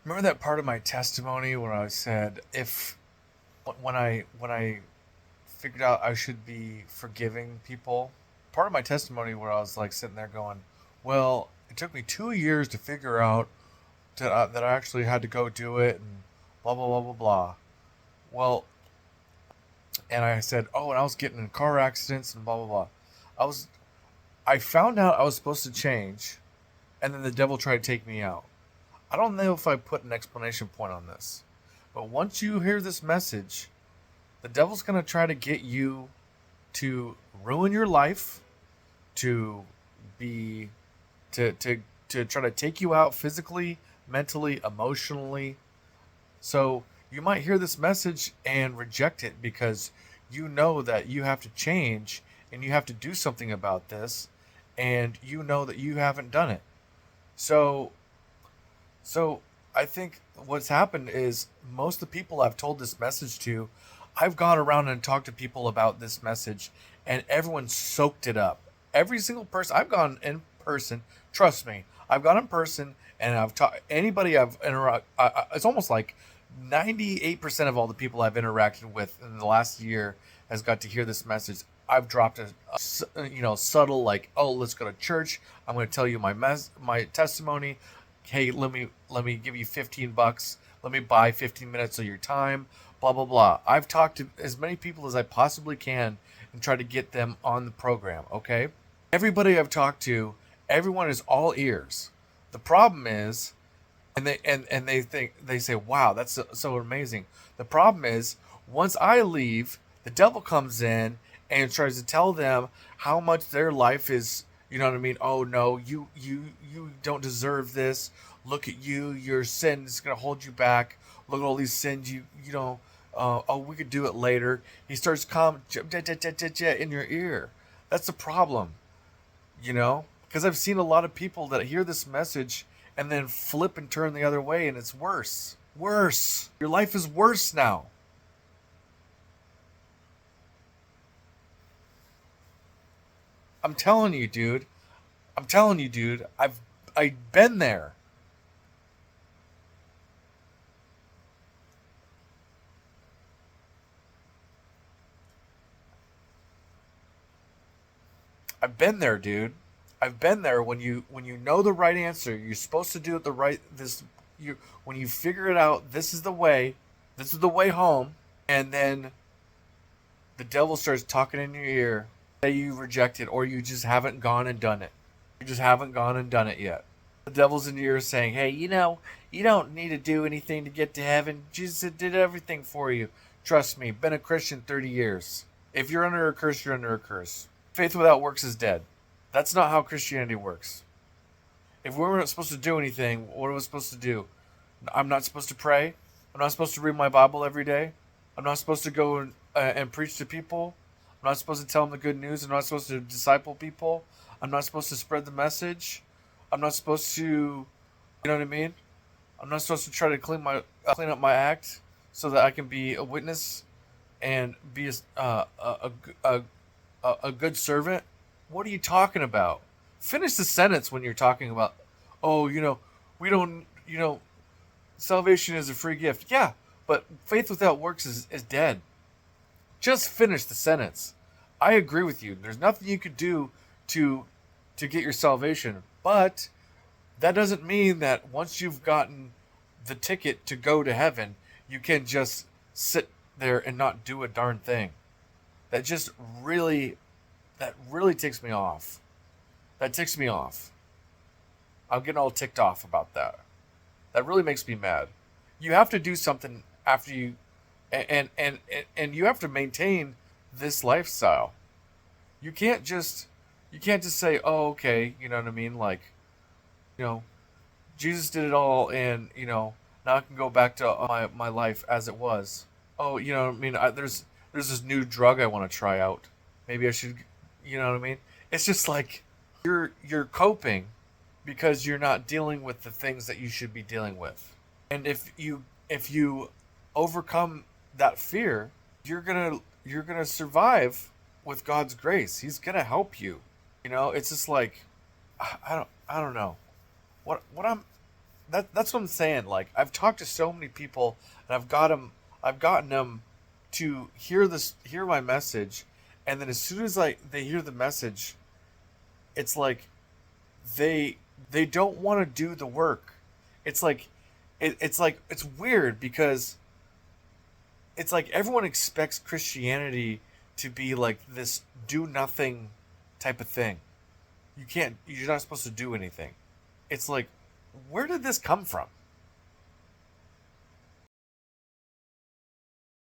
Remember that part of my testimony where I said if when I figured out I should be forgiving people? Part of my testimony where I was like sitting there going, "Well, it took me 2 years to figure out that I actually had to go do it and blah blah blah blah blah." Well, and I said, "Oh, and I was getting in car accidents and blah blah blah." I was I found out I was supposed to change, and then the devil tried to take me out. I don't know if I put an explanation point on this, but once you hear this message, the devil's going to try to get you to ruin your life, to be to try to take you out physically, mentally, emotionally. So you might hear this message and reject it because you know that you have to change and you have to do something about this, and you know that you haven't done it. So so I think what's happened is most of the people I've told this message to, I've gone around and talked to people about this message, and everyone soaked it up. Every single person I've gone in person, trust me, I've gone in person and I've talked anybody I've interacted. It's almost like 98% of all the people I've interacted with in the last year has got to hear this message. I've dropped a subtle like, oh, let's go to church. I'm going to tell you my testimony. Hey, let me give you $15. Let me buy 15 minutes of your time. Blah blah blah. I've talked to as many people as I possibly can and try to get them on the program. Okay, everybody I've talked to, everyone is all ears. The problem is, and they think they say, "Wow, that's so amazing." The problem is, once I leave, the devil comes in and tries to tell them how much their life is. You know what I mean? Oh no, you don't deserve this. Look at you. Your sin is gonna hold you back. Look at all these sins you know. Oh, we could do it later. He starts in your ear. That's the problem, because I've seen a lot of people that hear this message and then flip and turn the other way, and it's worse. Worse. Your life is worse now. I'm telling you, dude. I'm telling you, dude. I've been there. I've been there, dude. I've been there when you know the right answer. You're supposed to do it the right this you when you figure it out. This is the way. This is the way home. And then the devil starts talking in your ear that you reject it or you just haven't gone and done it. You just haven't gone and done it yet. The devil's in your ear saying, "Hey, you don't need to do anything to get to heaven. Jesus did everything for you. Trust me, been a Christian 30 years. If you're under a curse, you're under a curse. Faith without works is dead." That's not how Christianity works. If we weren't supposed to do anything, what are we supposed to do? I'm not supposed to pray. I'm not supposed to read my Bible every day. I'm not supposed to go and preach to people. I'm not supposed to tell them the good news. I'm not supposed to disciple people. I'm not supposed to spread the message. I'm not supposed to, know what I mean? I'm not supposed to try to clean up my act so that I can be a witness and be a good servant. What are you talking about? Finish the sentence when you're talking about, oh, we don't, salvation is a free gift. Yeah, but faith without works is dead. Just finish the sentence. I agree with you. There's nothing you could do to to get your salvation, but that doesn't mean that once you've gotten the ticket to go to heaven, you can just sit there and not do a darn thing. That just really that really ticks me off. That ticks me off. I'm getting all ticked off about that. That really makes me mad. You have to do something after you and you have to maintain this lifestyle. You can't just you can't just say, "Oh, okay," you know what I mean? Like, you know, Jesus did it all, and now I can go back to my life as it was. Oh, you know what I mean? There's this new drug I want to try out. Maybe I should, you know what I mean? It's just like you're coping because you're not dealing with the things that you should be dealing with. And if you overcome that fear, you're gonna survive with God's grace. He's gonna help you. It's just like I don't know what I'm that's what I'm saying. Like I've talked to so many people, and I've gotten them to hear my message, and then as soon as they hear the message, it's like they they don't want to do the work. It's like it's like it's weird because it's like everyone expects Christianity to be like this do nothing type of thing. You're not supposed to do anything. It's like, where did this come from?